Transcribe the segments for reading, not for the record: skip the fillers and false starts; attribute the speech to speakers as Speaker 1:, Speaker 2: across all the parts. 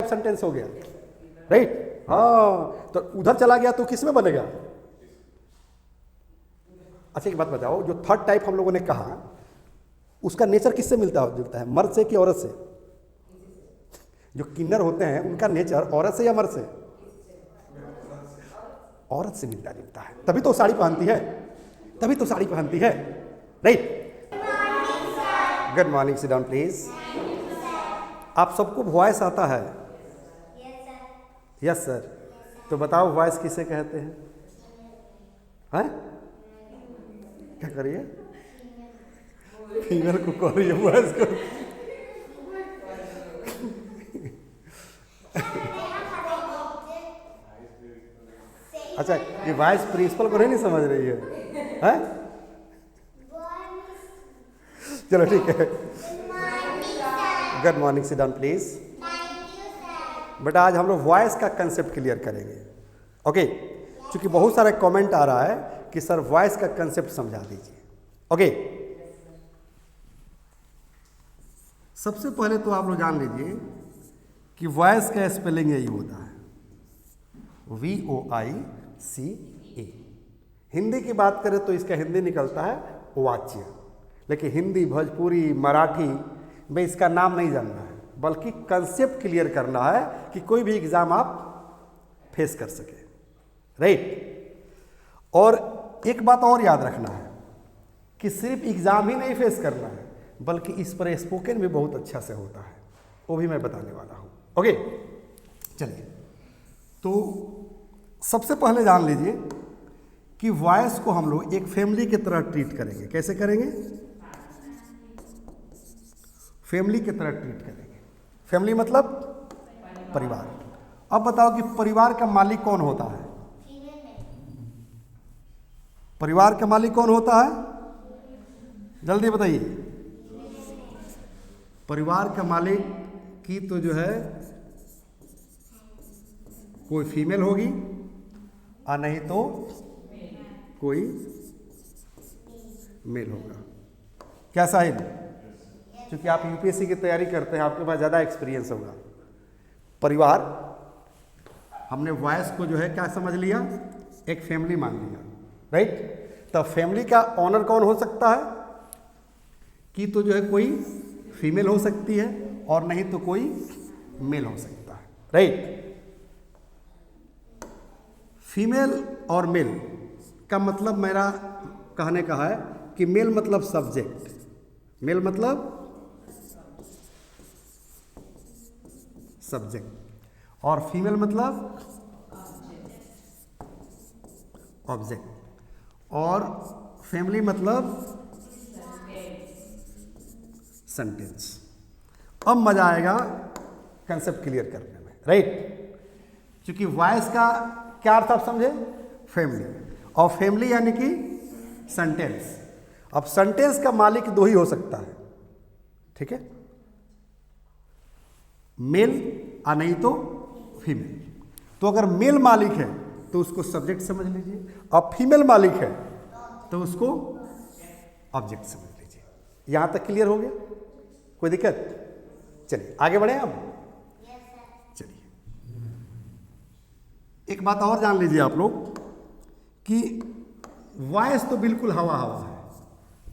Speaker 1: Sentence हो गया, right. हाँ, तो उधर चला गया तो किस में बनेगा? अच्छा एक बात बताओ, जो थर्ड टाइप हम लोगों ने कहा उसका नेचर किससे जुड़ता है, मर्द से कि औरत से? जो किन्नर होते हैं उनका नेचर औरत से या मर्द से? औरत से मिलता जुलता है, तभी तो साड़ी पहनती है, तभी तो साड़ी पहनती है, right. Good morning, sit down please. आप सबको वॉइस आता है? Yes sir. तो बताओ वॉइस किसे कहते हैं? हैं? क्या करिए? फीमेल को कह रही है वॉइस को? अच्छा, ये वाइस प्रिंसिपल को नहीं समझ रही है, हैं? चलो ठीक है। Good morning, sit down please. बेटा आज हम लोग वॉइस का कंसेप्ट क्लियर करेंगे, ओके? क्योंकि बहुत सारे कमेंट आ रहा है कि सर वॉइस का कंसेप्ट समझा दीजिए, ओके? सबसे पहले तो आप लोग जान लीजिए कि वॉइस का स्पेलिंग यही होता है, VOICE। हिंदी की बात करें तो इसका हिंदी निकलता है वाच्य, लेकिन हिंदी, भोजपुरी, मराठी में इसका नाम नहीं जानना है, बल्कि कंसेप्ट क्लियर करना है कि कोई भी एग्जाम आप फेस कर सके, राइट। और एक बात और याद रखना है कि सिर्फ एग्जाम ही नहीं फेस करना है, बल्कि इस पर स्पोकन भी बहुत अच्छा से होता है, वो भी मैं बताने वाला हूँ, ओके? चलिए, तो सबसे पहले जान लीजिए कि वॉइस को हम लोग एक फैमिली की तरह ट्रीट करेंगे। कैसे करेंगे? फैमिली की तरह ट्रीट करेंगे। फैमिली मतलब परिवार। अब बताओ कि परिवार का मालिक कौन होता है? परिवार का मालिक कौन होता है? जल्दी बताइए। परिवार का मालिक की तो जो है कोई फीमेल होगी और नहीं तो कोई मेल होगा। क्या साहिल? क्योंकि आप यूपीएससी की तैयारी करते हैं, आपके पास ज़्यादा एक्सपीरियंस होगा। परिवार, हमने वॉइस को जो है क्या समझ लिया? एक फैमिली मान लिया, राइट। तो फैमिली का ऑनर कौन हो सकता है? कि तो जो है कोई फीमेल हो सकती है और नहीं तो कोई मेल हो सकता है, राइट। फीमेल और मेल का मतलब मेरा कहने का है कि मेल मतलब सब्जेक्ट, मेल मतलब सब्जेक्ट और फीमेल मतलब ऑब्जेक्ट, और फैमिली मतलब सेंटेंस। अब मजा आएगा कंसेप्ट क्लियर करने में, राइट। क्योंकि वॉइस का क्या अर्थ आप समझे? फैमिली, और फैमिली यानी कि सेंटेंस। अब सेंटेंस का मालिक दो ही हो सकता है, ठीक है? मेल और नहीं तो फीमेल। तो अगर मेल मालिक है तो उसको सब्जेक्ट समझ लीजिए, और फीमेल मालिक है तो उसको ऑब्जेक्ट समझ लीजिए। यहां तक क्लियर हो गया? कोई दिक्कत? चलिए आगे बढ़े हम। चलिए, एक बात और जान लीजिए आप लोग कि वॉइस तो बिल्कुल हवा हवा है।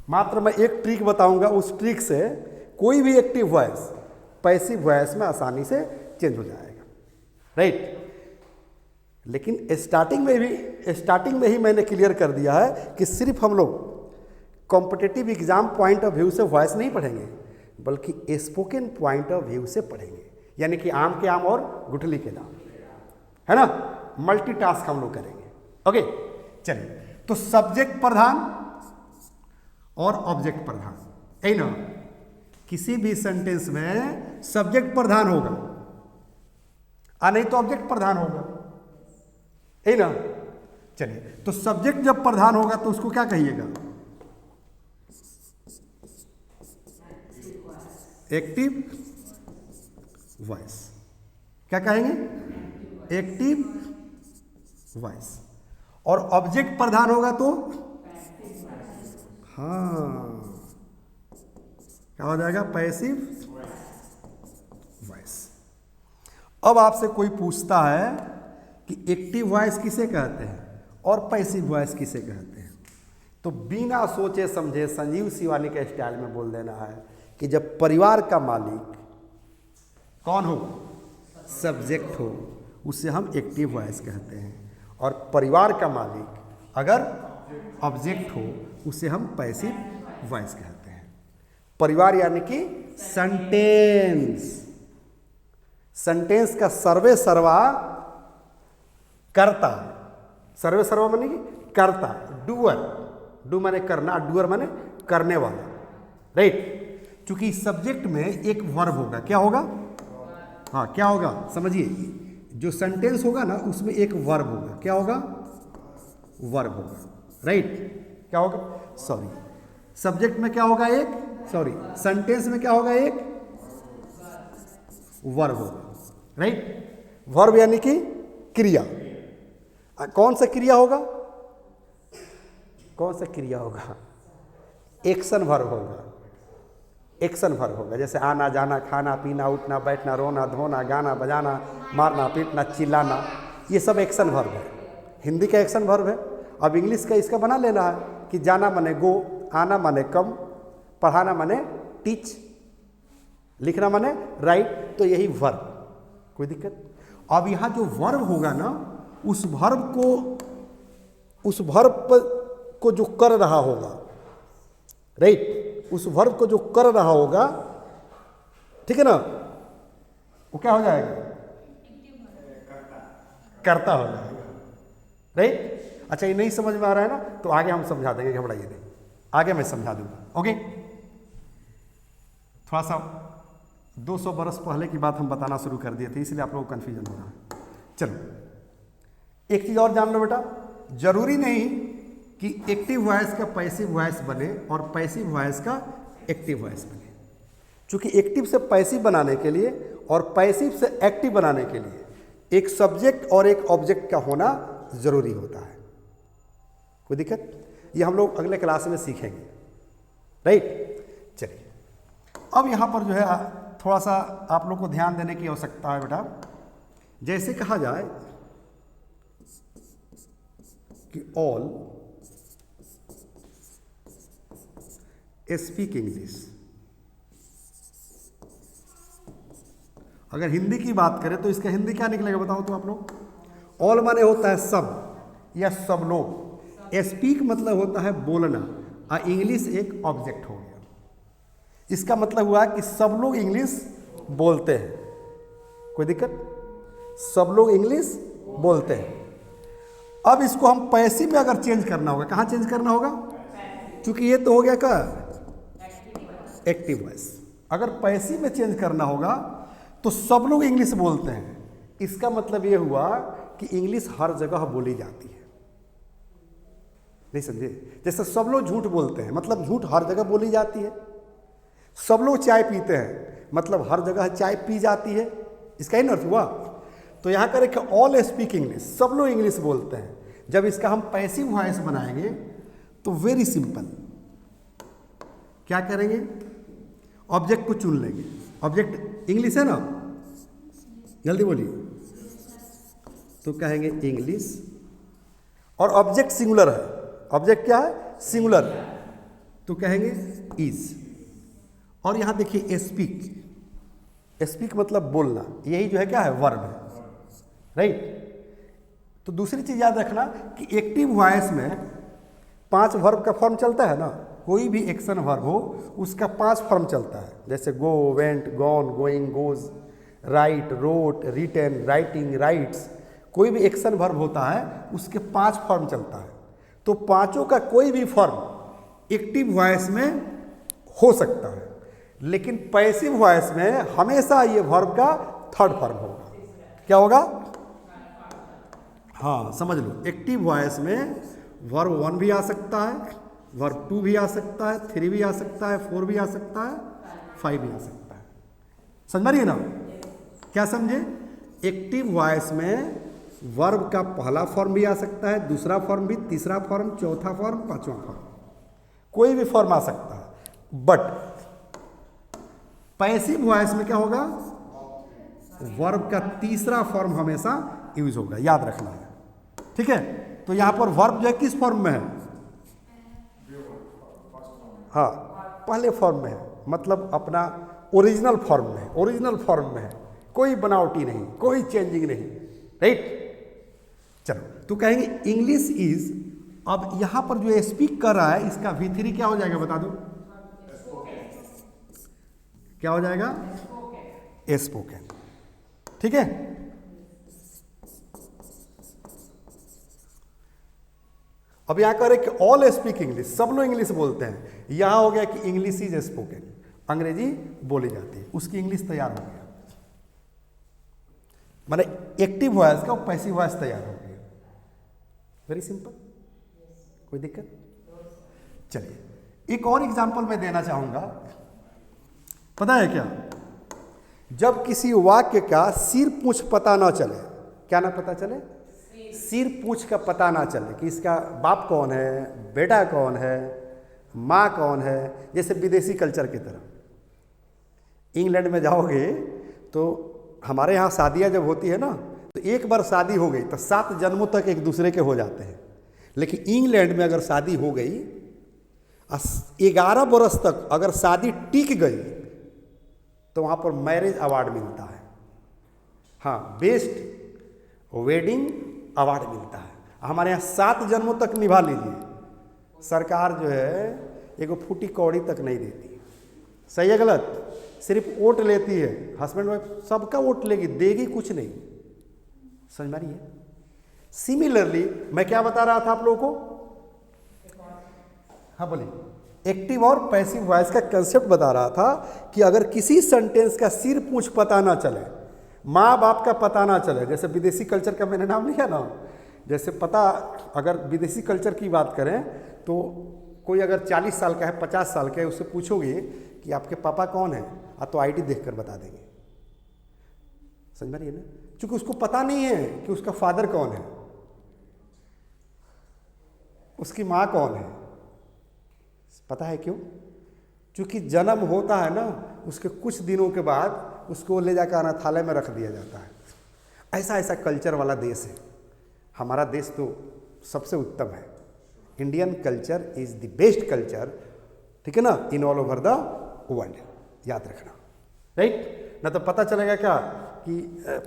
Speaker 1: मात्र मैं एक ट्रिक बताऊंगा, उस ट्रिक से कोई भी एक्टिव वॉइस पैसिव वॉइस में आसानी से चेंज हो जाएगा, राइट। लेकिन स्टार्टिंग में ही मैंने क्लियर कर दिया है कि सिर्फ हम लोग competitive exam point of view से वॉइस नहीं पढ़ेंगे, बल्कि स्पोकन पॉइंट ऑफ व्यू से पढ़ेंगे। यानी कि आम के आम और गुठली के दाम, है ना? मल्टीटास्क हम लोग करेंगे, ओके? चलिए, तो सब्जेक्ट प्रधान और ऑब्जेक्ट प्रधान, है ना? किसी भी सेंटेंस में सब्जेक्ट प्रधान होगा और नहीं तो ऑब्जेक्ट प्रधान होगा, है ना? चलिए, तो सब्जेक्ट जब प्रधान होगा तो उसको क्या कहिएगा? Active voice. क्या कहेंगे? Active voice. और ऑब्जेक्ट प्रधान होगा तो हाँ, क्या हो जाएगा? Passive voice. अब आपसे कोई पूछता है कि एक्टिव वॉइस किसे कहते हैं और पैसिव वॉइस किसे कहते हैं, तो बिना सोचे समझे संजीव शिवानी के स्टाइल में बोल देना है कि जब परिवार का मालिक कौन हो, सब्जेक्ट हो, उसे हम एक्टिव वॉइस कहते हैं, और परिवार का मालिक अगर ऑब्जेक्ट हो उसे हम पैसिव वॉइस कहते हैं। परिवार यानी कि सेंटेंस, सेंटेंस का सर्वे सर्वा करता, सर्वे सर्वा माने कि करता, डूअर, डू माने करना, डूअर माने करने वाला, राइट। क्योंकि सब्जेक्ट में एक वर्ब होगा, क्या होगा, हाँ क्या होगा समझिए, जो सेंटेंस होगा ना उसमें एक वर्ब होगा, क्या होगा, वर्ब होगा, राइट। क्या होगा, सॉरी, सब्जेक्ट में क्या होगा एक, सॉरी सेंटेंस में क्या होगा एक वर्ब होगा, राइट। वर्ब यानी कि क्रिया, कौन सा क्रिया होगा, कौन सा क्रिया होगा, एक्शन वर्ब होगा, एक्शन वर्ब होगा, जैसे आना जाना, खाना पीना, उठना बैठना, रोना धोना, गाना बजाना, मारना पीटना, चिल्लाना, ये सब एक्शन वर्ब है। हिंदी का एक्शन वर्ब है। अब इंग्लिश का इसका बना लेना है कि जाना माने गो, आना माने कम, पढ़ाना माने टीच, लिखना माने राइट, तो यही वर्ब, कोई दिक्कत। अब यहाँ जो वर्ब होगा ना, उस वर्ब को जो कर रहा होगा, राइट, उस वर्ब को जो कर रहा होगा, ठीक है ना, वो क्या हो जाएगा, करता हो जाएगा, राइट। अच्छा ये नहीं समझ में आ रहा है ना, तो आगे हम समझा देंगे, घबराइए नहीं, आगे मैं समझा दूंगा, ओके। थोड़ा सा 200 बरस पहले की बात हम बताना शुरू कर दिए थे, इसलिए आप लोगों को कन्फ्यूजन हो रहा है। चलो एक चीज और जान लो बेटा, जरूरी नहीं कि एक्टिव वॉइस का पैसिव वॉइस बने और पैसिव वॉइस का एक्टिव वॉइस बने, क्योंकि एक्टिव से पैसिव बनाने के लिए और पैसिव से एक्टिव बनाने के लिए एक सब्जेक्ट और एक ऑब्जेक्ट का होना जरूरी होता है। कोई दिक्कत, ये हम लोग अगले क्लास में सीखेंगे, राइट। चलिए अब यहाँ पर जो है थोड़ा सा आप लोग को ध्यान देने की आवश्यकता है बेटा। जैसे कहा जाए कि ऑल स्पीक इंग्लिश, अगर हिंदी की बात करें तो इसका हिंदी क्या निकलेगा बताओ तो आप लोग। ऑल माने होता है सब या सब लोग, स्पीक मतलब होता है बोलना, और इंग्लिश एक ऑब्जेक्ट हो गया। इसका मतलब हुआ कि सब लोग इंग्लिश बोलते हैं, कोई दिक्कत, सब लोग इंग्लिश बोलते हैं। अब इसको हम पैसिव में अगर चेंज करना होगा, कहाँ चेंज करना होगा, क्योंकि ये तो हो गया क्या, एक्टिव वॉइस। अगर पैसिव में चेंज करना होगा तो सब लोग इंग्लिश बोलते हैं, इसका मतलब ये हुआ कि इंग्लिश हर जगह बोली जाती है, नहीं समझे। जैसे सब लोग झूठ बोलते हैं, मतलब झूठ हर जगह बोली जाती है। सब लोग चाय पीते हैं, मतलब हर जगह चाय पी जाती है, इसका ही अर्थ हुआ। तो यहाँ करें कि ऑल स्पीक इंग्लिश, सब लोग इंग्लिश बोलते हैं। जब इसका हम पैसिव वॉइस बनाएंगे तो वेरी सिंपल, क्या करेंगे, ऑब्जेक्ट को चुन लेंगे। ऑब्जेक्ट इंग्लिश है ना, जल्दी बोलिए, तो कहेंगे इंग्लिश, और ऑब्जेक्ट सिंगुलर है, ऑब्जेक्ट क्या है, सिंगुलर, तो कहेंगे इज। और यहां देखिए स्पीक, स्पीक मतलब बोलना, यही जो है क्या है, वर्ब है, राइट। तो दूसरी चीज याद रखना कि एक्टिव वॉइस में 5 वर्ब का फॉर्म चलता है ना, कोई भी एक्शन वर्ब हो उसका 5 फॉर्म चलता है, जैसे go, went, gone, going, goes, write, wrote, written, writing, writes. कोई भी एक्शन वर्ब होता है उसके 5 फॉर्म चलता है। तो पांचों का कोई भी फॉर्म एक्टिव वॉइस में हो सकता है, लेकिन पैसिव वॉइस में हमेशा ये वर्ब का 3rd फॉर्म होगा। क्या होगा, हाँ समझ लो, एक्टिव वॉइस में वर्ब 1 भी आ सकता है, वर्ब 2 भी आ सकता है, 3 भी आ सकता है, 4 भी आ सकता है, 5 भी आ सकता है। समझ रही है ना, क्या समझे। एक्टिव वॉइस में वर्ब का पहला फॉर्म भी आ सकता है, दूसरा फॉर्म भी, तीसरा फॉर्म, चौथा फॉर्म, 5वां फॉर्म, कोई भी फॉर्म आ सकता है। बट पैसिव वॉइस में क्या होगा, वर्ब का तीसरा फॉर्म हमेशा यूज होगा, याद रखना है। ठीक है, तो यहां पर वर्ब जो है किस फॉर्म में है? हाँ, पहले फॉर्म में है, मतलब अपना ओरिजिनल फॉर्म में है, ओरिजिनल फॉर्म में है, कोई बनावटी नहीं, कोई चेंजिंग नहीं। राइट, चलो तो कहेंगे इंग्लिश इज, अब यहां पर जो स्पीक कर रहा है इसका V3 क्या हो जाएगा बता दो? क्या हो जाएगा? स्पोकन। ठीक है, अब यहां करें कि ऑल स्पीक इंग्लिश, सब लोग इंग्लिश बोलते हैं। यहां हो गया कि इंग्लिश इज स्पोकन, अंग्रेजी बोली जाती है, उसकी इंग्लिश तैयार हो गया। माने एक्टिव वॉइस का पैसिव वॉइस तैयार हो गया। वेरी सिंपल, कोई दिक्कत? चलिए एक और एग्जांपल मैं देना चाहूंगा। पता है क्या, जब किसी वाक्य का सिर पूछ पता ना चले, क्या ना पता चले? सिर पूछ का पता ना चले कि इसका बाप कौन है, बेटा कौन है, माँ कौन है। जैसे विदेशी कल्चर की तरह इंग्लैंड में जाओगे तो हमारे यहाँ शादियाँ जब होती है ना, तो एक बार शादी हो गई तो 7 जन्मों तक एक दूसरे के हो जाते हैं। लेकिन इंग्लैंड में अगर शादी हो गई 11 बरस तक अगर शादी टिक गई तो वहाँ पर मैरिज अवार्ड मिलता है। हाँ, बेस्ट वेडिंग अवार्ड मिलता है। हमारे यहाँ 7 जन्मों तक निभा लीजिए, सरकार जो है एगो फूटी कौड़ी तक नहीं देती। सही है गलत? सिर्फ वोट लेती है, हस्बैंड वाइफ सबका वोट लेगी, देगी कुछ नहीं। समझ में आ रही है? सिमिलरली मैं क्या बता रहा था आप लोगों को? हाँ बोलिए, एक्टिव और पैसिव वॉइस का कंसेप्ट बता रहा था कि अगर किसी सेंटेंस का सिर पूछ पता ना चले, माँ बाप का पता ना चले, जैसे विदेशी कल्चर का मैंने नाम लिया ना, जैसे पता, अगर विदेशी कल्चर की बात करें तो कोई अगर 40 साल का है, 50 साल का है, उससे पूछोगे कि आपके पापा कौन है, तो आईडी देखकर बता देंगे। समझ में रही है ना? क्योंकि उसको पता नहीं है कि उसका फादर कौन है, उसकी माँ कौन है। पता है क्यों? क्योंकि जन्म होता है ना, उसके कुछ दिनों के बाद उसको ले जाकर अनाथालय में रख दिया जाता है। ऐसा ऐसा कल्चर वाला देश है हमारा देश, तो सबसे उत्तम है। Indian culture is the best culture, ठीक है ना, इन ऑल ओवर द वर्ल्ड। याद रखना, राइट? ना तो पता चलेगा क्या कि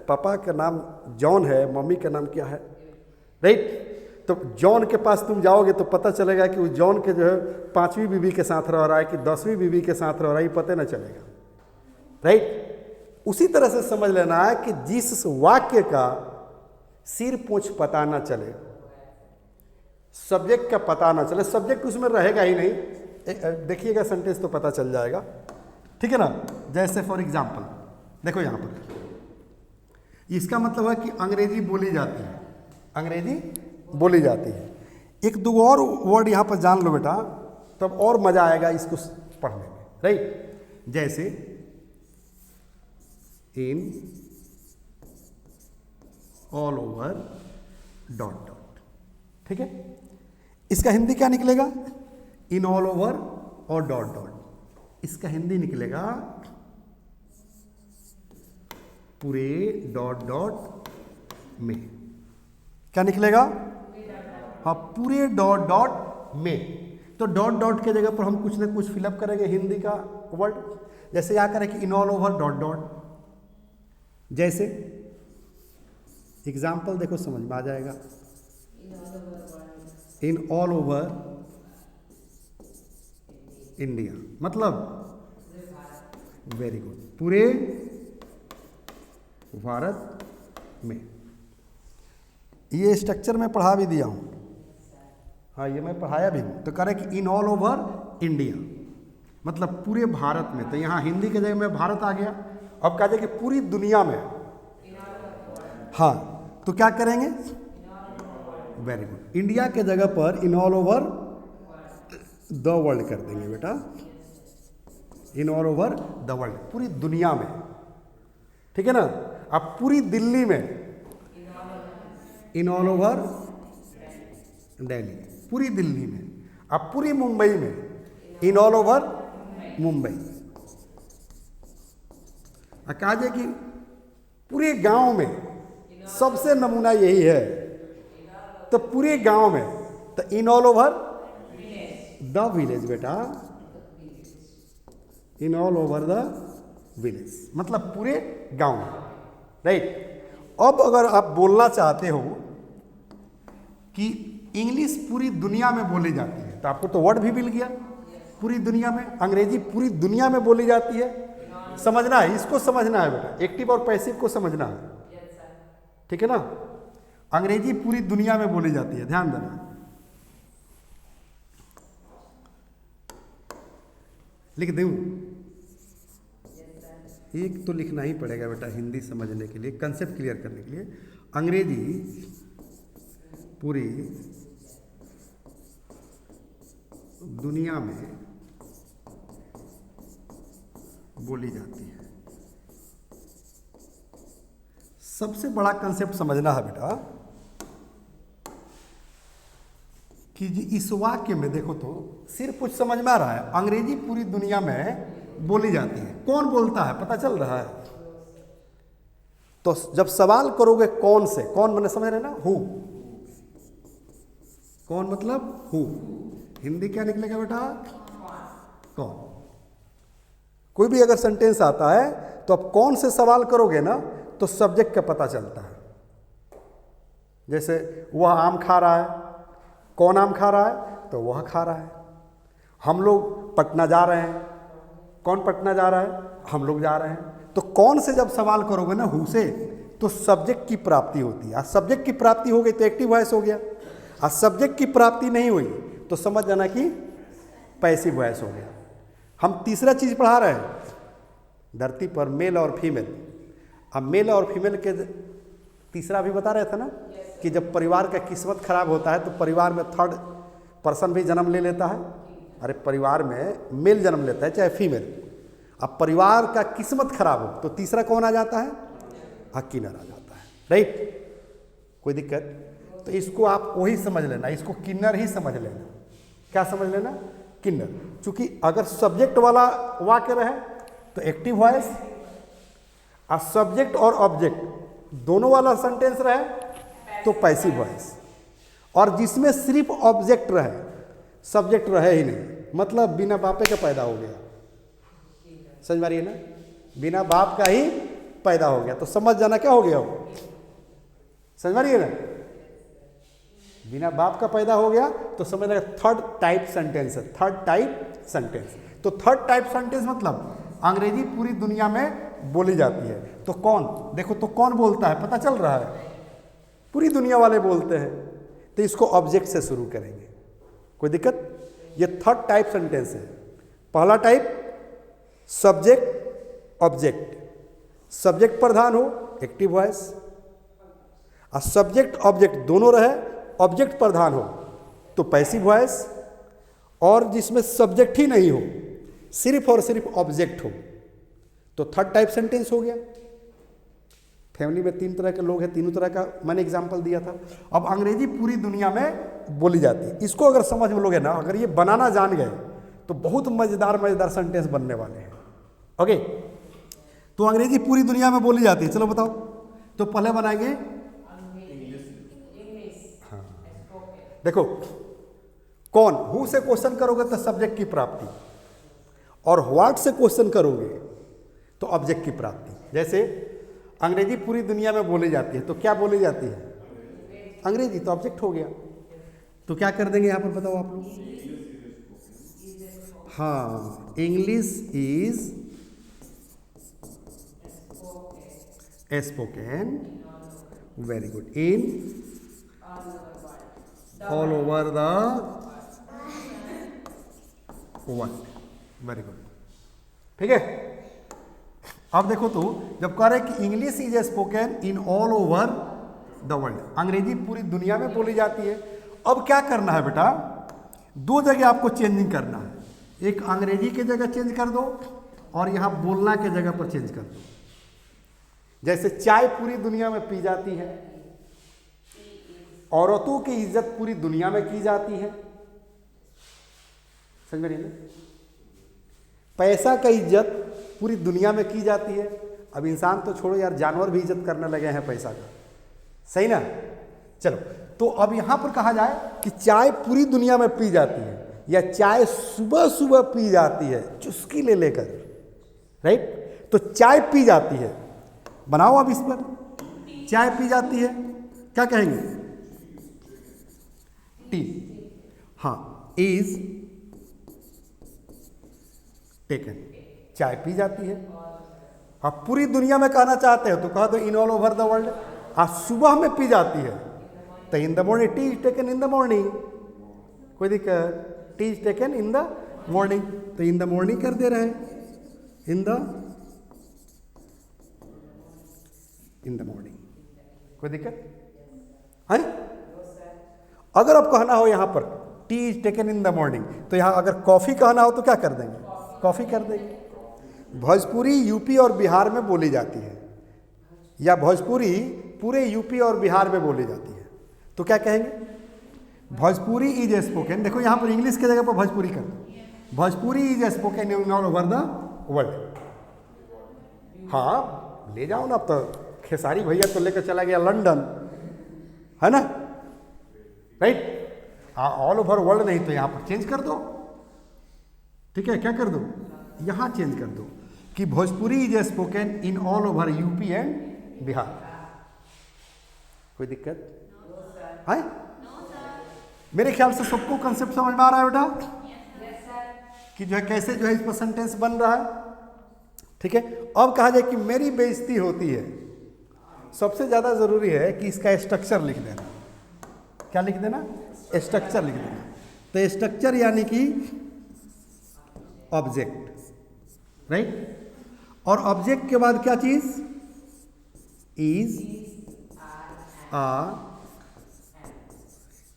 Speaker 1: पापा का नाम जॉन है, मम्मी का नाम क्या है, राइट? तो जॉन के पास तुम जाओगे तो पता चलेगा कि उस जॉन के जो है 5वीं बीवी के साथ रह रहा है कि 10वीं बीवी के साथ रह रहा है, पता ना चलेगा, राइट? उसी तरह से समझ लेना है कि जिस वाक्य का सिर पूछ पता ना चले, सब्जेक्ट का पता ना चले, सब्जेक्ट उसमें रहेगा ही नहीं, देखिएगा सेंटेंस तो पता चल जाएगा। ठीक है ना? जैसे फॉर एग्जाम्पल देखो यहाँ पर, इसका मतलब है कि अंग्रेजी बोली जाती है, अंग्रेजी बोली जाती है। एक दो और वर्ड यहाँ पर जान लो बेटा, तब और मजा आएगा इसको पढ़ने में, राइट? जैसे इन ऑल ओवर डॉट डॉट, ठीक है? इसका हिंदी क्या निकलेगा? इन ऑल ओवर और डॉट डॉट, इसका हिंदी निकलेगा पूरे डॉट डॉट में। क्या निकलेगा? हाँ, पूरे डॉट डॉट में। तो डॉट डॉट के जगह पर हम कुछ ना कुछ फिलअप करेंगे हिंदी का वर्ड। जैसे यहाँ करें कि इन ऑल ओवर डॉट डॉट, जैसे एग्जाम्पल देखो समझ में आ जाएगा। इन ऑल ओवर इंडिया मतलब वेरी गुड, पूरे भारत में। ये स्ट्रक्चर मैं पढ़ा भी दिया हूँ, हाँ ये मैं पढ़ाया भी हूँ। तो करें कि इन ऑल ओवर इंडिया मतलब पूरे भारत में, तो यहाँ हिंदी के जगह में भारत आ गया। अब कहा जाए कि पूरी दुनिया में, हाँ तो क्या करेंगे? वेरी गुड, इंडिया के जगह पर इन ऑल ओवर द वर्ल्ड कर देंगे बेटा, in all over the world, पूरी दुनिया में, ठीक है ना? अब पूरी दिल्ली में इन ऑल ओवर दिल्ली, पूरी दिल्ली में। अब पूरी मुंबई में इन ऑल ओवर मुंबई। कहा जाए कि पूरे गांव में सबसे नमूना यही है। तो पूरे गांव में, तो in all over the village बेटा, in all over the village मतलब पूरे गांव में, राइट। अब अगर आप बोलना चाहते हो कि इंग्लिश पूरी दुनिया में बोली जाती है, तो आपको तो वर्ड भी मिल गया, पूरी दुनिया में। अंग्रेजी पूरी दुनिया में बोली जाती है, समझना है, इसको समझना है बेटा, एक्टिव और पैसिव को समझना है, ठीक है ना। अंग्रेजी पूरी दुनिया में बोली जाती है, ध्यान देना। लिख दूं, एक तो लिखना ही पड़ेगा बेटा हिंदी समझने के लिए, कंसेप्ट क्लियर करने के लिए। अंग्रेजी पूरी दुनिया में बोली जाती है। सबसे बड़ा कंसेप्ट समझना है बेटा कि इस वाक्य में देखो तो सिर्फ कुछ समझ में आ रहा है, अंग्रेजी पूरी दुनिया में बोली जाती है। कौन बोलता है पता चल रहा है? तो जब सवाल करोगे कौन से, कौन मैंने समझ रहे ना, हु, कौन मतलब हु, हिंदी क्या निकलेगा बेटा? कौन। कोई भी अगर सेंटेंस आता है तो अब कौन से सवाल करोगे ना तो सब्जेक्ट का पता चलता है। जैसे वह आम खा रहा है, कौन आम खा रहा है? तो वह खा रहा है। हम लोग पटना जा रहे हैं, कौन पटना जा रहा है? हम लोग जा रहे हैं। तो कौन से जब सवाल करोगे ना हु से तो सब्जेक्ट की प्राप्ति होती है। आज सब्जेक्ट की प्राप्ति हो गई तो एक्टिव वॉइस हो गया, आज सब्जेक्ट की प्राप्ति नहीं हुई तो समझ जाना कि पैसिव वॉइस हो गया। हम तीसरा चीज पढ़ा रहे हैं धरती पर, मेल और फीमेल। अब मेल और फीमेल के तीसरा भी बता रहे थे ना कि जब परिवार का किस्मत खराब होता है तो परिवार में थर्ड पर्सन भी जन्म ले लेता है। अरे परिवार में मेल जन्म लेता है चाहे फीमेल। अब परिवार का किस्मत खराब हो तो तीसरा कौन आ जाता है? किन्नर आ जाता है, राइट। कोई दिक्कत? तो इसको आप वही समझ लेना, इसको किन्नर ही समझ लेना। क्या समझ लेना? किन्नर। चूंकि अगर सब्जेक्ट वाला वाक्य रहे तो एक्टिव वॉइस, और सब्जेक्ट और ऑब्जेक्ट दोनों वाला सेंटेंस रहे तो पैसिव वॉइस, और जिसमें सिर्फ ऑब्जेक्ट रहे सब्जेक्ट रहे ही नहीं, मतलब बिना बापे का पैदा हो गया। समझ में आ रही है ना? बिना बाप का ही पैदा हो गया तो समझ जाना क्या हो गया हो। समझ में आ रही है ना? बिना बाप का पैदा हो गया तो समझ लगा थर्ड टाइप सेंटेंस है, थर्ड टाइप सेंटेंस। तो थर्ड टाइप सेंटेंस मतलब अंग्रेजी पूरी दुनिया में बोली जाती है। तो कौन, देखो तो कौन बोलता है पता चल रहा है? पूरी दुनिया वाले बोलते हैं। तो इसको ऑब्जेक्ट से शुरू करेंगे, कोई दिक्कत? ये थर्ड टाइप सेंटेंस है। पहला टाइप सब्जेक्ट ऑब्जेक्ट, सब्जेक्ट प्रधान हो एक्टिव वॉइस, और सब्जेक्ट ऑब्जेक्ट दोनों रहे ऑब्जेक्ट प्रधान हो तो पैसिव वॉइस, और जिसमें सब्जेक्ट ही नहीं हो सिर्फ और सिर्फ ऑब्जेक्ट हो तो थर्ड टाइप सेंटेंस हो गया। फैमिली में तीन तरह के लोग हैं, तीनों तरह का मैंने एग्जांपल दिया था। अब अंग्रेजी पूरी दुनिया में बोली जाती है, इसको अगर समझ में लोगे ना, अगर ये बनाना जान गए तो बहुत मजेदार मजेदार सेंटेंस बनने वाले हैं। ओके, तो अंग्रेजी पूरी दुनिया में बोली जाती है, चलो बताओ। तो पहले बनाएंगे हाँ, देखो कौन, हु से क्वेश्चन करोगे तो सब्जेक्ट की प्राप्ति, और व्हाट से क्वेश्चन करोगे तो ऑब्जेक्ट की प्राप्ति। जैसे अंग्रेजी पूरी दुनिया में बोली जाती है तो क्या बोली जाती है? अंग्रेजी, तो ऑब्जेक्ट हो गया। तो क्या कर देंगे यहाँ पर बताओ आप लोग? हाँ, English is spoken, very good, in all over the world, very good, ठीक है। अब देखो तो जब कह रहे कि English is spoken in all over the world, अंग्रेजी पूरी दुनिया में बोली जाती है। अब क्या करना है बेटा? दो जगह आपको चेंजिंग करना है, एक अंग्रेजी की जगह चेंज कर दो और यहाँ बोलना के जगह पर चेंज कर दो। जैसे चाय पूरी दुनिया में पी जाती है, औरतों की इज्जत पूरी दुनिया में की जाती है, समझ रही है? पैसा का इज्जत पूरी दुनिया में की जाती है, अब इंसान तो छोड़ो यार, जानवर भी इज्जत करने लगे हैं पैसा का, सही ना। चलो, तो अब यहाँ पर कहा जाए कि चाय पूरी दुनिया में पी जाती है, या चाय सुबह सुबह पी जाती है चुस्की ले लेकर, राइट। तो चाय पी जाती है, बनाओ अब इस पर, चाय पी जाती है, क्या कहेंगे? टी। हाँ, इज टेकन, चाय पी जाती है। आप पूरी दुनिया में कहना चाहते हो तो कह दो इन ऑल ओवर द वर्ल्ड। आज सुबह में पी जाती है तो in the morning, T is taken in the morning, कोई दिक्कत? T is taken in the morning, तो इन द मॉर्निंग कर दे रहे हैं, इन द मॉर्निंग, कोई दिक्कत है? अगर आप कहना हो यहां पर T is taken in the morning, तो यहां अगर कॉफी कहना हो तो क्या कर देंगे? कॉफी कर देंगे। भोजपुरी यूपी और बिहार में बोली जाती है, या भोजपुरी पूरे यूपी और बिहार में बोली जाती है, तो क्या कहेंगे? Bhojpuri is spoken. देखो यहाँ पर इंग्लिश की जगह पर भोजपुरी कर दो, Bhojpuri is spoken in all over the world. हाँ, ले जाओ ना, अब तो खेसारी भैया तो लेकर चला गया लंदन, है ना, राइट। ऑल ओवर वर्ल्ड नहीं तो यहाँ पर चेंज कर दो, ठीक है, क्या कर दो? यहाँ चेंज कर दो कि Bhojpuri is spoken in all over UP and Bihar. कोई दिक्कत है? मेरे ख्याल से सबको कंसेप्ट समझ में आ रहा है बेटा, कि जो है कैसे जो है इस पर सेंटेंस बन रहा है, ठीक है। अब कहा जाए कि मेरी बेइज्जती होती है, सबसे ज़्यादा ज़रूरी है कि इसका स्ट्रक्चर लिख देना। क्या लिख देना? स्ट्रक्चर लिख देना। तो स्ट्रक्चर यानी कि ऑब्जेक्ट, राइट। और ऑब्जेक्ट के बाद क्या चीज? इज, आ,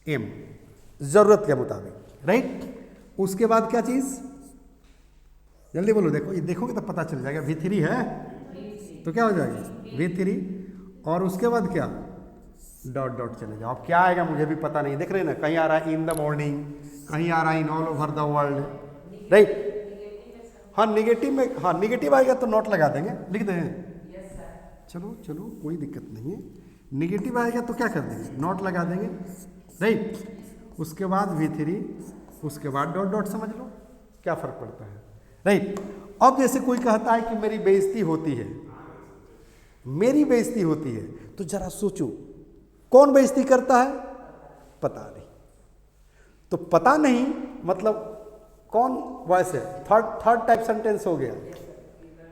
Speaker 1: एम, जरूरत के मुताबिक, राइट। उसके बाद क्या चीज? जल्दी बोलो, देखो ये देखोगे तो पता चल जाएगा। V3 है तो क्या हो जाएगा? V3। और उसके बाद क्या? डॉट डॉट चले जाओ। अब क्या आएगा मुझे भी पता नहीं, देख रहे हैं ना, कहीं आ रहा है इन द मॉर्निंग, कहीं आ रहा है इन all over the world, right. हाँ निगेटिव में, हाँ निगेटिव आएगा तो नोट लगा देंगे, लिख दें। चलो चलो कोई दिक्कत नहीं है। निगेटिव आएगा तो क्या कर देंगे? नोट लगा देंगे, राइट। उसके बाद V3, उसके बाद डॉट डॉट, समझ लो क्या फर्क पड़ता है, राइट। अब जैसे कोई कहता है कि मेरी बेइज्जती होती है, मेरी बेइज्जती होती है, तो जरा सोचो कौन बेइज्जती करता है? पता नहीं। तो पता नहीं मतलब कौन वॉइस है? थर्ड टाइप सेंटेंस हो गया,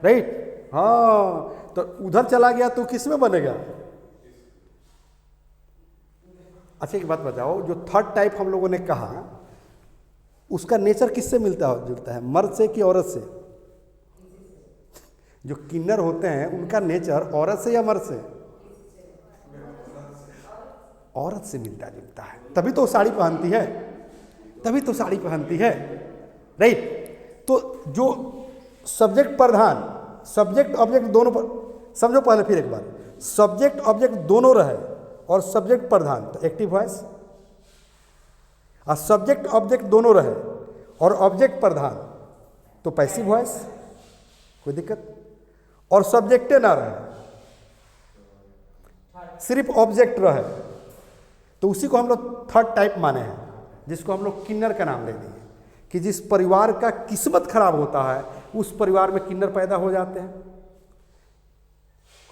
Speaker 1: राइट। हाँ, तो उधर चला गया तो किस में बनेगा? अच्छा एक बात बताओ, जो थर्ड टाइप हम लोगों ने कहा उसका नेचर किससे मिलता जुलता है? मर्द से कि औरत से? जो किन्नर होते हैं उनका नेचर औरत से या मर्द से? औरत से मिलता जुलता है, तभी तो साड़ी पहनती है, तभी तो साड़ी पहनती है, राइट। तो जो सब्जेक्ट प्रधान, सब्जेक्ट ऑब्जेक्ट दोनों पर, समझो पहले फिर एक बार, सब्जेक्ट ऑब्जेक्ट दोनों रहे और सब्जेक्ट प्रधान तो एक्टिव वॉइस, और सब्जेक्ट ऑब्जेक्ट दोनों रहे और ऑब्जेक्ट प्रधान तो पैसिव वॉइस, कोई दिक्कत। और सब्जेक्टे ना रहे, सिर्फ ऑब्जेक्ट रहे, तो उसी को हम लोग थर्ड टाइप माने हैं, जिसको हम लोग किन्नर का नाम दे दिए, कि जिस परिवार का किस्मत खराब होता है उस परिवार में किन्नर पैदा हो जाते हैं।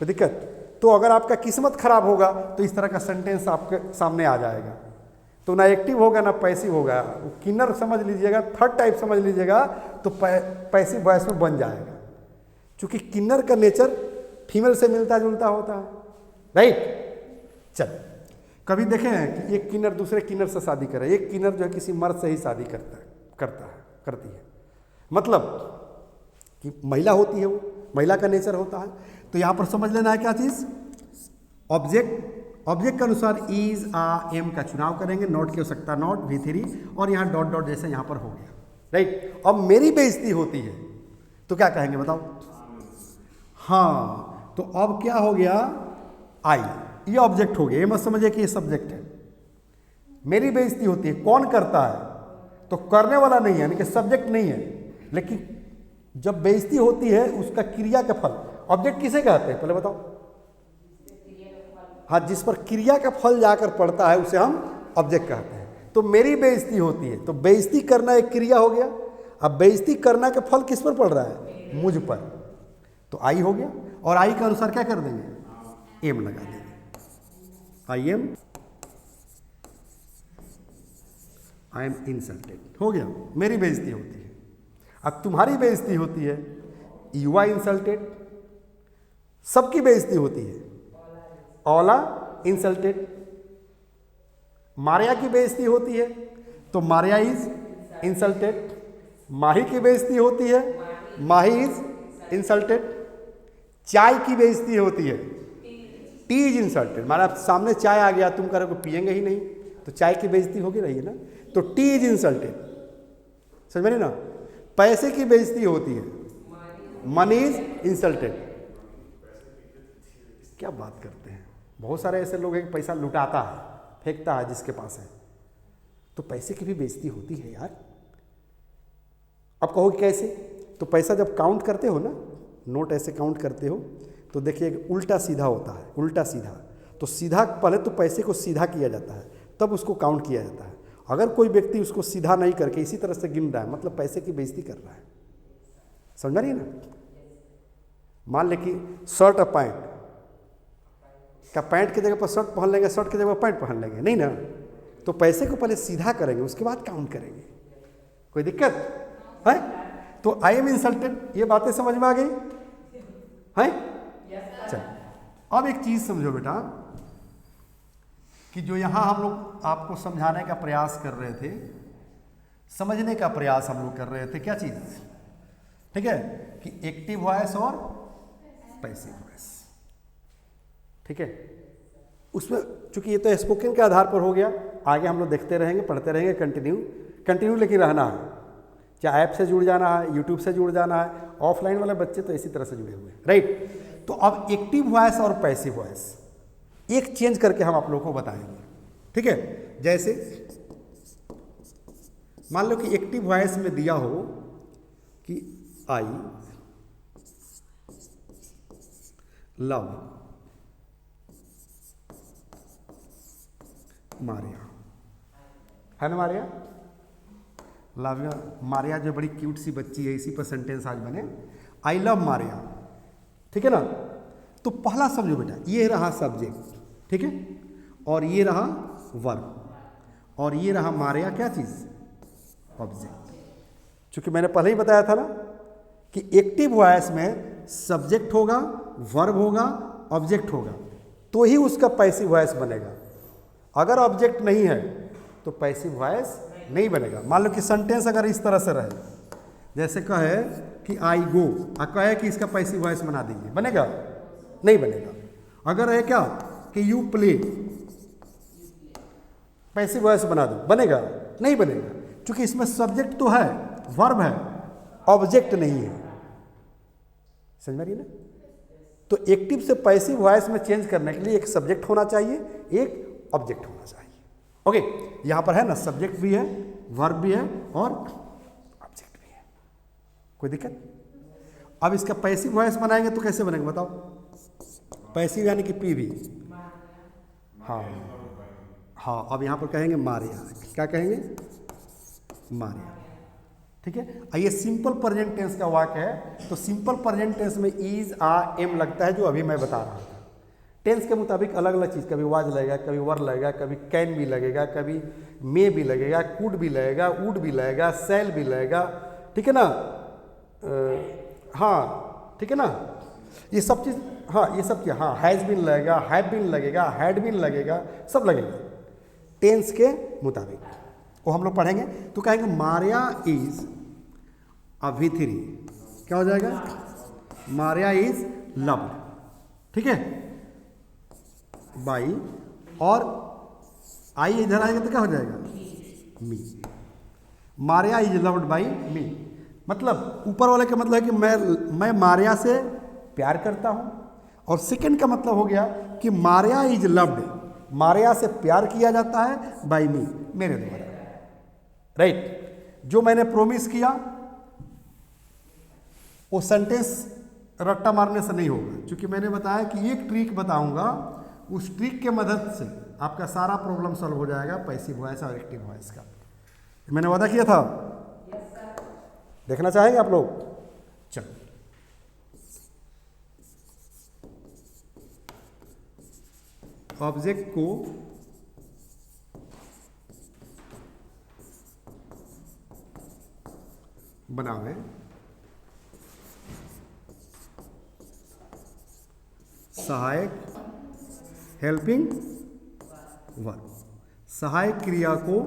Speaker 1: कोई दिक्कत? तो अगर आपका किस्मत खराब होगा तो इस तरह का सेंटेंस आपके सामने आ जाएगा, तो ना एक्टिव होगा ना पैसिव होगा, वो किन्नर समझ लीजिएगा, थर्ड टाइप समझ लीजिएगा, तो पैसिव वॉइस में बन जाएगा, क्योंकि किन्नर का नेचर फीमेल से मिलता जुलता होता है, राइट। चल, कभी देखे हैं कि एक किन्नर दूसरे किन्नर से शादी करे? एक किन्नर जो है किसी मर्द से ही शादी करती है, मतलब कि महिला होती है, वो महिला का नेचर होता है। तो यहाँ पर समझ लेना है क्या चीज़? ऑब्जेक्ट के अनुसार इज, आ, एम का चुनाव करेंगे, नोट की आवश्यकता नोट, V3, और यहाँ डॉट डॉट जैसे यहाँ पर हो गया, राइट। अब मेरी बेइज्जती होती है तो क्या कहेंगे बताओ? हाँ, तो अब क्या हो गया? आई, ये ऑब्जेक्ट हो गया, ये मत समझिए कि ये सब्जेक्ट है। मेरी बेइज्जती होती है, कौन करता है? तो करने वाला नहीं है, यानी कि सब्जेक्ट नहीं है, लेकिन जब बेइज्जती होती है उसका क्रिया का फल, ऑब्जेक्ट किसे कहते हैं पहले बताओ? हाँ, जिस पर क्रिया का फल जाकर पड़ता है उसे हम ऑब्जेक्ट कहते हैं। तो मेरी बेइज्जती होती है, तो बेइज्जती करना एक क्रिया हो गया। अब बेइज्जती करना का फल किस पर पड़ रहा है? मुझ पर, तो आई हो गया। और आई के अनुसार क्या कर देंगे? एम लगा देंगे। आई एम इंसल्टेड, हो गया, मेरी बेइज्जती होती है। अब तुम्हारी बेइज्जती होती है, यू आर इंसल्टेड। सबकी बेइज्जती होती है, ऑल आर इंसल्टेड। मारिया की बेइज्जती होती है तो मारिया इज इंसल्टेड। माही की बेइज्जती होती है, माही इज इंसल्टेड। चाय की बेइज्जती होती है, टी इज इंसल्टेड। माना सामने चाय आ गया, तुम कह रहे हो पियेंगे ही नहीं, तो चाय की बेइज्जती होगी रही है ना, तो टी इज इंसल्टेड। समझ में नहीं ना? पैसे की बेइज्जती होती है, मनी इज इंसल्टेड। क्या बात करते हैं, बहुत सारे ऐसे लोग हैं कि पैसा लुटाता है, फेंकता है जिसके पास है, तो पैसे की भी बेइज्जती होती है यार। अब कहो कैसे? तो पैसा जब काउंट करते हो ना, नोट ऐसे काउंट करते हो, तो देखिए उल्टा सीधा होता है, उल्टा सीधा। तो सीधा पहले तो पैसे को सीधा किया जाता है, तब उसको काउंट किया जाता है। अगर कोई व्यक्ति उसको सीधा नहीं करके इसी तरह से गिन रहा है, मतलब पैसे की बेइज्जती कर रहा है। समझ रही है ना? मान ले कि शर्ट और पैंट, क्या पैंट की जगह पर शर्ट पहन लेंगे, शर्ट की जगह पर पैंट पहन लेंगे? नहीं ना। तो पैसे को पहले सीधा करेंगे, उसके बाद काउंट करेंगे। कोई दिक्कत है? तो आई एम इंसल्टेड, ये बातें समझ में आ गई है? चल, अब एक चीज समझो बेटा, कि जो यहां हम लोग आपको समझाने का प्रयास कर रहे थे, समझने का प्रयास हम लोग कर रहे थे, क्या चीज? ठीक है, कि एक्टिव वॉइस और पैसिव वॉइस। ठीक है, उसमें चूंकि ये तो स्पोकन के आधार पर हो गया, आगे हम लोग देखते रहेंगे, पढ़ते रहेंगे, कंटिन्यू लेकिन रहना है। चाहे ऐप से जुड़ जाना है, यूट्यूब से जुड़ जाना है, ऑफलाइन वाले बच्चे तो इसी तरह से जुड़े हुए हैं, राइट। तो अब एक्टिव वॉइस और पैसिव वॉइस एक चेंज करके हम आप लोगों को बताएंगे। ठीक है, जैसे मान लो कि एक्टिव वॉइस में दिया हो कि आई लव मारिया, है ना? मारिया लव मारिया जो बड़ी क्यूट सी बच्ची है, इसी पर सेंटेंस आज बने, आई लव मारिया। ठीक है ना? तो पहला समझो बेटा, ये रहा सब्जेक्ट, ठीक है, और ये रहा वर्ब, और ये रहा मारिया क्या चीज? ऑब्जेक्ट। चूंकि मैंने पहले ही बताया था ना कि एक्टिव वॉइस में सब्जेक्ट होगा, वर्ब होगा, ऑब्जेक्ट होगा, तो ही उसका पैसिव वॉइस बनेगा। अगर ऑब्जेक्ट नहीं है तो पैसिव वॉइस नहीं बनेगा। मान लो कि सेंटेंस अगर इस तरह से रहे, जैसे कहे कि आई गो, कहे कि इसका पैसिव वॉइस बना दीजिए, बनेगा? नहीं बनेगा। अगर है क्या कि यू प्ले, पैसिव वॉइस बना दो, बनेगा? नहीं बनेगा, क्योंकि इसमें सब्जेक्ट तो है, वर्ब है, ऑब्जेक्ट नहीं है। समझ में आ रही है ना? तो एक्टिव से पैसिव वॉइस में चेंज करने के लिए एक सब्जेक्ट होना चाहिए, एक ऑब्जेक्ट होना चाहिए। ओके, यहां पर है ना, सब्जेक्ट भी है, वर्ब भी है और ऑब्जेक्ट भी है। कोई दिक्कत? अब इसका पैसिव वॉइस बनाएंगे तो कैसे बनेगा बताओ? पैसिव यानी कि पी भी, हाँ हाँ। अब यहां पर कहेंगे मारिया, क्या कहेंगे? मारिया। ठीक है, ये सिंपल प्रेजेंट टेंस का वाक्य है, तो सिंपल प्रेजेंट टेंस में इज आ एम लगता है, जो अभी मैं बता रहा था। टेंस के मुताबिक अलग अलग चीज़, कभी वाज लगेगा, कभी वर लगेगा, कभी कैन भी लगेगा, कभी मे भी लगेगा, कुड भी लगेगा, वुड भी लगेगा, सेल भी लगेगा। ठीक है ना? हाँ, ठीक है ना? ये सब चीज़, हाँ ये सब चीज़, हाँ हैज़ बीन लगेगा, हैव बीन लगेगा, हैड बीन लगेगा, सब लगेगा टेंस के मुताबिक। वो हम लोग पढ़ेंगे। तो कहेंगे मारिया इज अभी थ्री, क्या हो जाएगा? मारिया इज लव्ड, ठीक है, बाई, और आई इधर आएगा तो क्या हो जाएगा? मी। मारिया इज लव्ड बाई मी, मतलब ऊपर वाले का मतलब है कि मैं मारिया से प्यार करता हूं, और सेकंड का मतलब हो गया कि मारिया इज लव्ड, मारिया से प्यार किया जाता है बाई मी, मेरे द्वारा, राइट। जो मैंने प्रोमिस किया वो सेंटेंस रट्टा मारने से नहीं होगा, क्योंकि मैंने बताया कि एक ट्रिक बताऊंगा, उस ट्रिक के मदद से आपका सारा प्रॉब्लम सॉल्व हो जाएगा पैसिव वॉइस और एक्टिव वॉइस का। मैंने वादा किया था। देखना चाहेंगे आप लोग? चलो, ऑब्जेक्ट को बनावे सहायक हेल्पिंग वर्ब, सहायक क्रिया को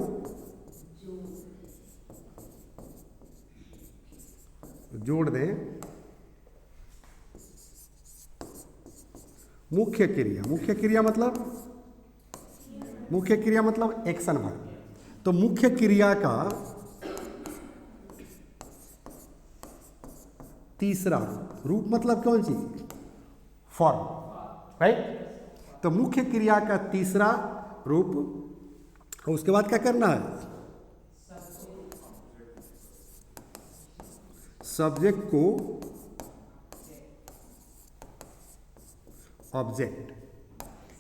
Speaker 1: जोड़ दें मुख्य क्रिया। मुख्य क्रिया मतलब एक्शन वर्ब। तो मुख्य क्रिया का तीसरा रूप मतलब कौन सी? Form, right. तो मुख्य क्रिया का तीसरा रूप, उसके बाद क्या करना है? सब्जेक्ट को ऑब्जेक्ट,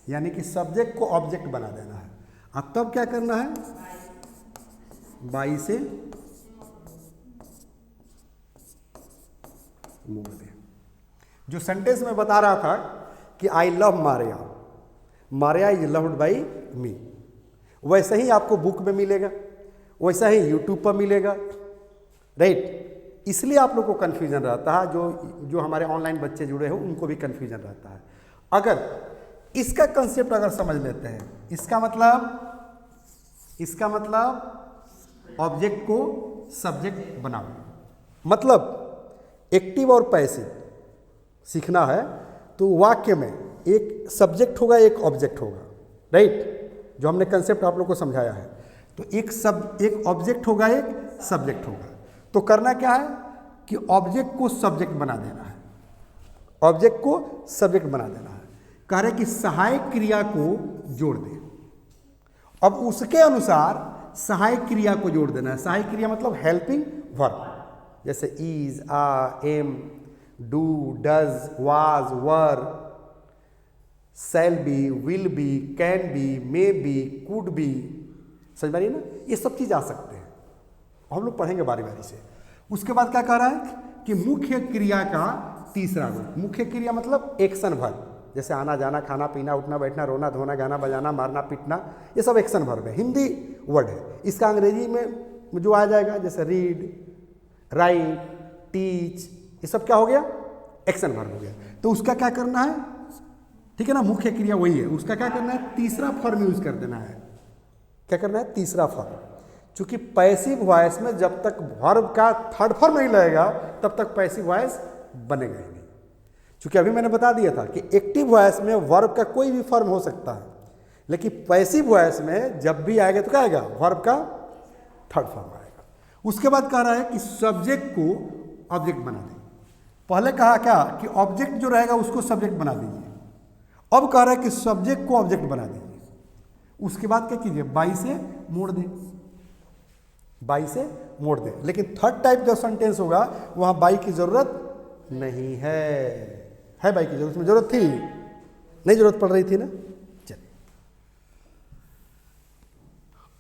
Speaker 1: यानी कि सब्जेक्ट को ऑब्जेक्ट बना देना है। अब तब क्या करना है? बाई से मोड़ दे। जो सेंटेंस में बता रहा था कि I love Maria, Maria is loved by me, वैसे ही आपको बुक में मिलेगा, वैसा ही यूट्यूब पर मिलेगा, राइट। इसलिए आप लोग को कन्फ्यूजन रहता है, जो हमारे ऑनलाइन बच्चे जुड़े हैं उनको भी कन्फ्यूजन रहता है। अगर इसका कंसेप्ट अगर समझ लेते हैं, इसका मतलब ऑब्जेक्ट को सब्जेक्ट बनाओ, मतलब एक्टिव और पैसिव सीखना है तो वाक्य में एक सब्जेक्ट होगा, एक ऑब्जेक्ट होगा, राइट। जो हमने कंसेप्ट आप लोग को समझाया है, तो एक ऑब्जेक्ट होगा, एक सब्जेक्ट होगा। तो करना क्या है कि ऑब्जेक्ट को सब्जेक्ट बना देना है, ऑब्जेक्ट को सब्जेक्ट बना देना है। कह रहे कि सहायक क्रिया को जोड़ दे। अब उसके अनुसार सहायक क्रिया को जोड़ देना है। सहायक क्रिया मतलब हेल्पिंग वर्ब, जैसे is, are, am, do, does, was, were, shall be, will be, can be, may be, could be, समझ पाइए ना, ये सब चीज़ आ सकते हैं। हम लोग पढ़ेंगे बारी बारी से। उसके बाद क्या कह रहा है कि मुख्य क्रिया का तीसरा रूप। मुख्य क्रिया मतलब एक्शन वर्ब, जैसे आना जाना, खाना पीना, उठना बैठना, रोना धोना, गाना बजाना, मारना पीटना, ये सब एक्शन वर्ब है, हिंदी वर्ड है। इसका अंग्रेजी में जो आ जाएगा, जैसे रीड, राइट, टीच, ये सब क्या हो गया? एक्शन वर्ब हो गया। तो उसका क्या करना है? ठीक है ना, मुख्य क्रिया वही है, उसका क्या करना है? तीसरा फॉर्म यूज कर देना है। क्या करना है? तीसरा फॉर्म। चूंकि पैसिव वॉइस में जब तक वर्ब का थर्ड फॉर्म नहीं लगेगा तब तक पैसिव वॉइस बनेगा ही नहीं। चूंकि अभी मैंने बता दिया था कि एक्टिव वॉइस में वर्ब का कोई भी फॉर्म हो सकता है, लेकिन पैसिव वॉइस में जब भी आएगा तो क्या आएगा? वर्ब का थर्ड फॉर्म आएगा। उसके बाद कह रहा है कि सब्जेक्ट को ऑब्जेक्ट बना दें। पहले कहा क्या कि ऑब्जेक्ट जो रहेगा उसको सब्जेक्ट बना दीजिए, अब कह रहा है कि सब्जेक्ट को ऑब्जेक्ट बना दीजिए। उसके बाद क्या कीजिए? बाई से मोड़ दें, बाई से मोड़ दें। लेकिन थर्ड टाइप का सेंटेंस होगा वहां बाई की जरूरत नहीं है बाई की जरूरत, में जरूरत थी नहीं, जरूरत पड़ रही थी ना। चलिए,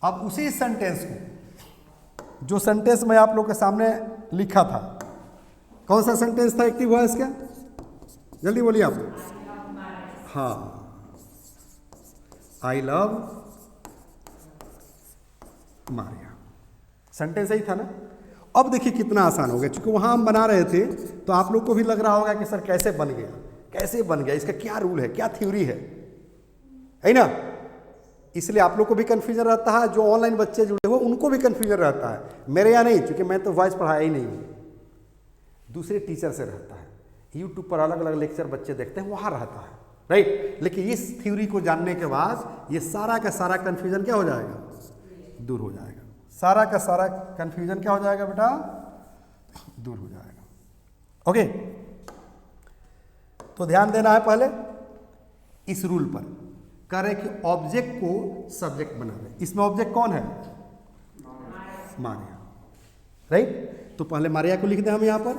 Speaker 1: अब उसी सेंटेंस को, जो सेंटेंस मैं आप लोग के सामने लिखा था, कौन सा सेंटेंस था एक्टिव वॉइस का? जल्दी बोलिए आप। हाँ, आई लव मारिया, सेंटेंस सही था ना। अब देखिए कितना आसान हो गया, क्योंकि वहां हम बना रहे थे तो आप लोग को भी लग रहा होगा कि सर कैसे बन गया, कैसे बन गया, इसका क्या रूल है, क्या थ्योरी है ना। इसलिए आप लोग को भी कंफ्यूजन रहता है, जो ऑनलाइन बच्चे जुड़े हुए उनको भी कंफ्यूजन रहता है। मेरे यहाँ नहीं, क्योंकि मैं तो वॉइस पढ़ाया ही नहीं हूँ, दूसरे टीचर से रहता है। यूट्यूब पर अलग अलग लेक्चर बच्चे देखते हैं, वहाँ रहता है, राइट। लेकिन इस थ्योरी को जानने के बाद ये सारा का सारा कंफ्यूजन क्या हो जाएगा? दूर हो जाएगा। सारा का सारा कंफ्यूजन क्या हो जाएगा बेटा? दूर हो जाएगा। ओके, तो ध्यान देना है पहले इस रूल पर। कह रहे कि ऑब्जेक्ट को सब्जेक्ट बना दे। इसमें ऑब्जेक्ट कौन है? मारिया, राइट। तो पहले मारिया को लिख दें हम यहां पर,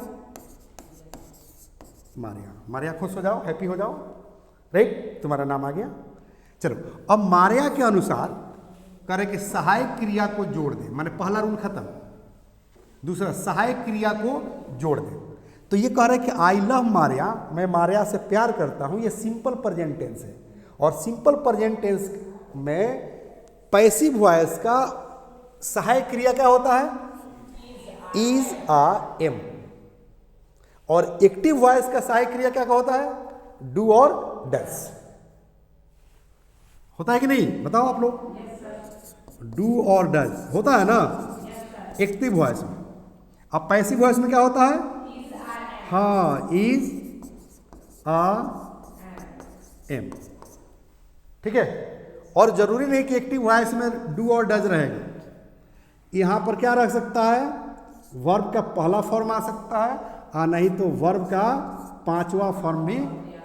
Speaker 1: मारिया। मारिया खुश हो जाओ, हैप्पी हो जाओ, राइट, तुम्हारा नाम आ गया। चलो अब मारिया के अनुसार करें कि सहायक क्रिया को जोड़ दें, माने पहला रूल खत्म। दूसरा सहायक क्रिया को जोड़ दें, तो ये कह रहे हैं कि आई लव मारिया, मैं मारिया से प्यार करता हूं, ये सिंपल प्रेजेंट टेंस है। और सिंपल प्रेजेंट टेंस में पैसिव वॉइस का सहायक क्रिया क्या होता है? Is are am. और एक्टिव वॉइस का सहायक क्रिया क्या होता है? डू और डस। होता है कि नहीं, बताओ आप लोग? डू और डज होता है ना एक्टिव वॉइस में। अब पैसिव वॉइस में क्या होता है? हाँ, इज आ एम। ठीक है, और जरूरी नहीं कि एक्टिव वॉइस में डू और डज रहेगा। यहां पर क्या रख सकता है? वर्ब का पहला फॉर्म आ सकता है, और नहीं तो वर्ब का पांचवा फॉर्म भी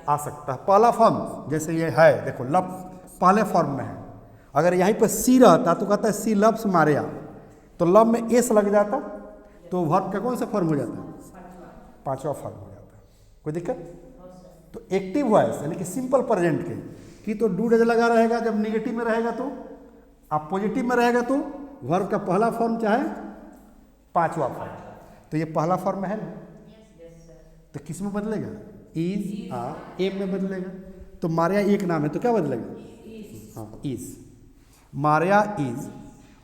Speaker 1: आ सकता है। पहला फॉर्म जैसे ये है, देखो लव पहले फॉर्म में है। अगर यहीं पर सी रहता तो कहता है सी लव्स मारिया, तो लव में एस लग जाता तो वर्ब का कौन सा फॉर्म हो जाता? पांचवा फॉर्म हो जाता। कोई दिक्कत? तो एक्टिव वॉइस यानी कि सिंपल प्रेजेंट की तो डू डज लगा रहेगा जब निगेटिव में रहेगा, तो अब पॉजिटिव में रहेगा तो वर्ब का पहला फॉर्म चाहे पांचवा फॉर्म। तो ये पहला फॉर्म में है ना, तो किस में बदलेगा? इज आ एम में बदलेगा। तो मारिया एक नाम है तो क्या बदलेगा? हाँ, इज। मारिया इज।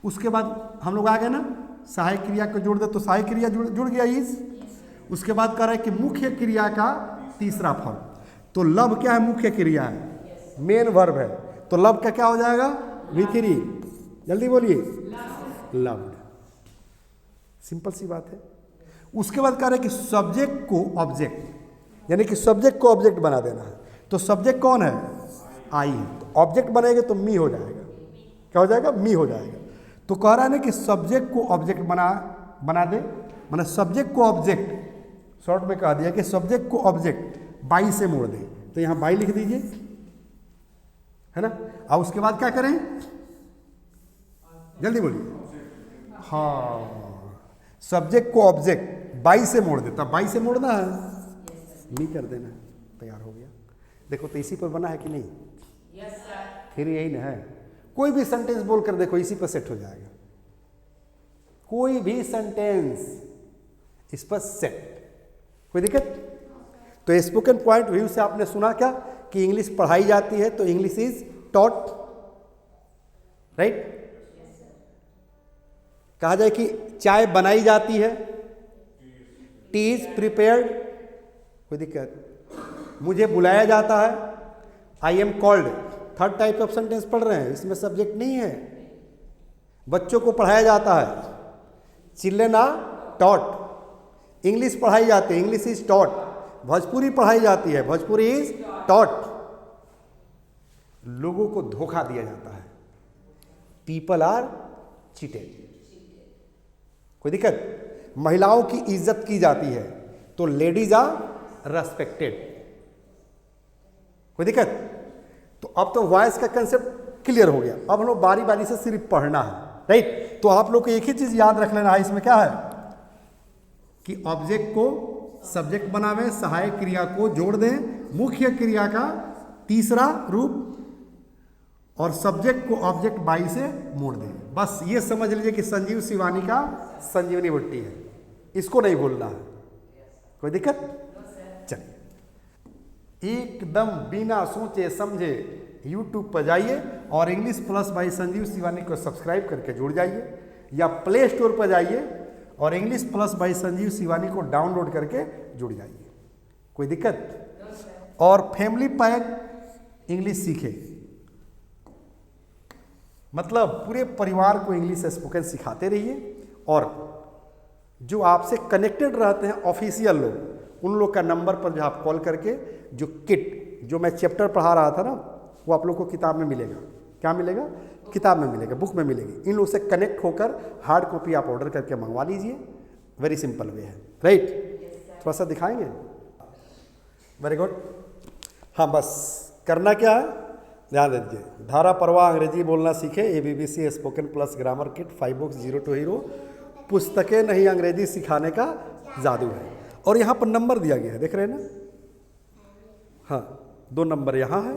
Speaker 1: उसके बाद हम लोग आ गए ना, सहायक क्रिया को जोड़ दे तो सहायक क्रिया जुड़ गया इज। उसके बाद कह रहा है कि मुख्य क्रिया का तीसरा फॉर्म, तो लव क्या है? मुख्य क्रिया है, मेन वर्ब है, तो लव का क्या हो जाएगा? V3। जल्दी बोलिए, लव्ड। सिंपल सी बात है। उसके बाद कह रहे हैं कि सब्जेक्ट को ऑब्जेक्ट, यानी कि सब्जेक्ट को ऑब्जेक्ट बना देना है। तो सब्जेक्ट कौन है? आई है, तो ऑब्जेक्ट बनेगा तो मी हो जाएगा। क्या हो जाएगा? मी हो जाएगा। तो कह रहा है ना कि सब्जेक्ट को ऑब्जेक्ट बना दे, माने सब्जेक्ट को ऑब्जेक्ट, शॉर्ट में कह दिया कि सब्जेक्ट को ऑब्जेक्ट बाई से मोड़ दे, तो यहां बाई लिख दीजिए, है ना। और उसके बाद क्या करें? जल्दी बोलिए। हाँ, सब्जेक्ट को ऑब्जेक्ट बाई से मोड़ देता, बाई से मोड़ना है, मी कर देना, तैयार हो गया। देखो तो इसी पर बना है कि नहीं? फिर यही ना है। कोई भी सेंटेंस बोल कर देखो, इसी पर सेट हो जाएगा। कोई भी सेंटेंस इस पर सेट, कोई दिक्कत? तो स्पोकन पॉइंट व्यू से आपने सुना क्या कि इंग्लिश पढ़ाई जाती है, तो इंग्लिश इज टॉट, राइट। कहा जाए कि चाय बनाई जाती है, टी इज प्रिपेयर्ड, कोई दिक्कत? मुझे बुलाया जाता है, I am called. Third type of sentence पढ़ रहे हैं, इसमें सब्जेक्ट नहीं है। बच्चों को पढ़ाया जाता है, चिल्ड्रन आर टॉट। इंग्लिश पढ़ाई जाती है, इंग्लिश इज टॉट। भोजपुरी पढ़ाई जाती है, भोजपुरी इज टॉट। लोगों को धोखा दिया जाता है, पीपल आर चीटेड, कोई दिक्कत? महिलाओं की इज्जत की जाती है, तो लेडीज आर रेस्पेक्टेड, कोई दिक्कत? तो अब तो वॉइस का कंसेप्ट क्लियर हो गया। अब हम लोग बारी बारी से सिर्फ पढ़ना है, राइट। तो आप लोग को एक ही चीज याद रख लेना है, इसमें क्या है कि ऑब्जेक्ट को सब्जेक्ट बनावे, सहायक क्रिया को जोड़ दें, मुख्य क्रिया का तीसरा रूप, और सब्जेक्ट को ऑब्जेक्ट बाई से मोड़ दें। बस ये समझ लीजिए कि संजीव शिवानी का संजीवनी बुट्टी है, इसको नहीं भूलना है, कोई दिक्कत? चलिए, एकदम बिना सोचे समझे YouTube पर जाइए और English plus by Sanjeev Shivani को सब्सक्राइब करके जुड़ जाइए, या प्ले स्टोर पर जाइए और English plus by Sanjeev Shivani को डाउनलोड करके जुड़ जाइए, कोई दिक्कत? और फैमिली पैक इंग्लिश सीखे, मतलब पूरे परिवार को इंग्लिश स्पोकन सिखाते रहिए। और जो आपसे कनेक्टेड रहते हैं ऑफिशियल लोग, उन लोग का नंबर पर जो आप कॉल करके जो किट, जो मैं चैप्टर पढ़ा रहा था ना, वो आप लोग को किताब में मिलेगा। क्या मिलेगा? किताब में मिलेगा, बुक में मिलेगी। इन लोग से कनेक्ट होकर हार्ड कॉपी आप ऑर्डर करके मंगवा लीजिए। वेरी सिंपल वे है, राइट। थोड़ा सा दिखाएंगे? Very good. हाँ, बस करना क्या है, ध्यान दीजिए। धारा प्रवाह अंग्रेजी बोलना सीखे, ABBC spoken plus grammar kit 5 books 0 to hero, पुस्तकें नहीं अंग्रेजी सिखाने का जादू है। और यहाँ पर नंबर दिया गया है, देख रहे हैं ना, हाँ, 2 नंबर यहाँ है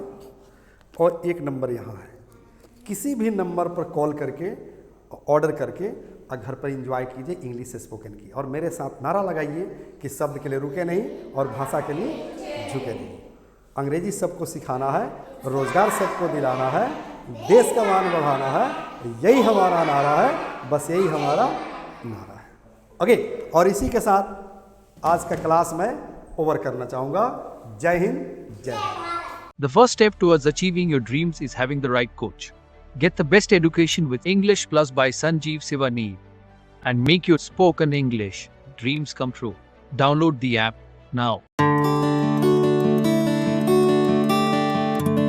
Speaker 1: और 1 नंबर यहाँ है। किसी भी नंबर पर कॉल करके ऑर्डर करके और घर पर एंजॉय कीजिए इंग्लिश स्पोकन की, और मेरे साथ नारा लगाइए कि शब्द के लिए रुके नहीं और भाषा के लिए झुके नहीं। अंग्रेजी सबको सिखाना है, रोजगार सबको दिलाना है, देश का मान बढ़ाना है, यही हमारा नारा है, बस यही हमारा नारा है। ओके, और इसी के साथ आज का क्लास मैं ओवर करना चाहूँगा। जय हिंद, जय Bharat.
Speaker 2: The first step towards achieving your dreams is having the right coach. Get the best education with English Plus by Sanjeev Sivaneer and make your spoken English dreams come true. Download the app now.